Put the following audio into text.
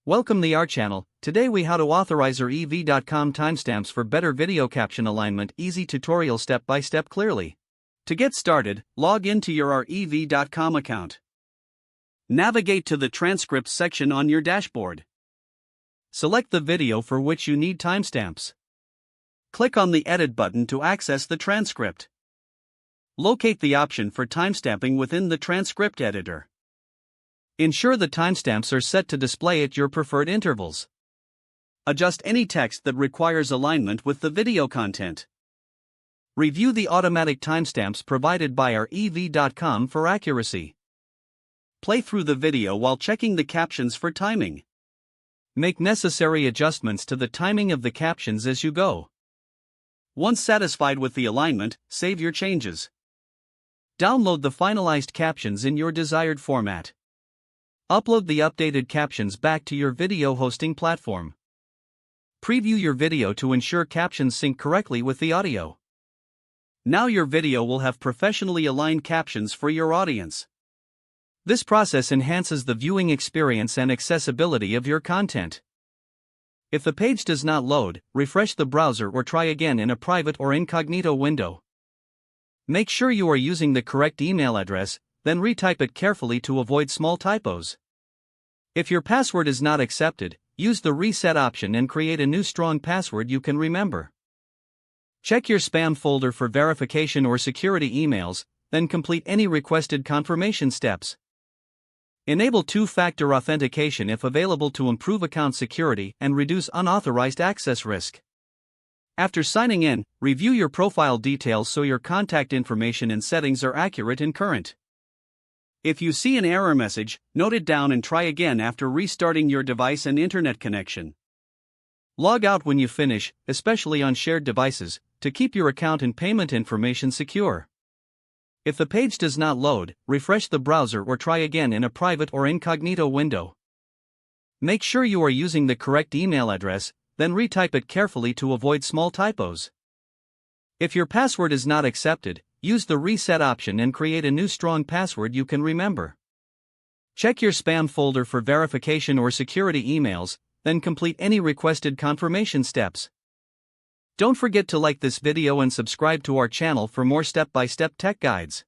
Welcome to our channel. Today we how to authorize our ev.com timestamps for better video caption alignment. Easy tutorial step by step clearly. To get started, log into your ev.com account. Navigate to the transcripts section on your dashboard. Select the video for which you need timestamps. Click on the edit button to access the transcript. Locate the option for timestamping within the transcript editor. Ensure the timestamps are set to display at your preferred intervals. Adjust any text that requires alignment with the video content. Review the automatic timestamps provided by our ev.com for accuracy. Play through the video while checking the captions for timing. Make necessary adjustments to the timing of the captions as you go. Once satisfied with the alignment, save your changes. Download the finalized captions in your desired format. Upload the updated captions back to your video hosting platform. Preview your video to ensure captions sync correctly with the audio. Now your video will have professionally aligned captions for your audience. This process enhances the viewing experience and accessibility of your content. If the page does not load, refresh the browser or try again in a private or incognito window. Make sure you are using the correct email address, then retype it carefully to avoid small typos. If your password is not accepted, use the reset option and create a new strong password you can remember. Check your spam folder for verification or security emails, then complete any requested confirmation steps. Enable two-factor authentication if available to improve account security and reduce unauthorized access risk. After signing in, review your profile details so your contact information and settings are accurate and current. If you see an error message, note it down and try again after restarting your device and internet connection. Log out when you finish, especially on shared devices, to keep your account and payment information secure. If the page does not load, refresh the browser or try again in a private or incognito window. Make sure you are using the correct email address, then retype it carefully to avoid small typos. If your password is not accepted, use the reset option and create a new strong password you can remember. Check your spam folder for verification or security emails, then complete any requested confirmation steps. Don't forget to like this video and subscribe to our channel for more step-by-step tech guides.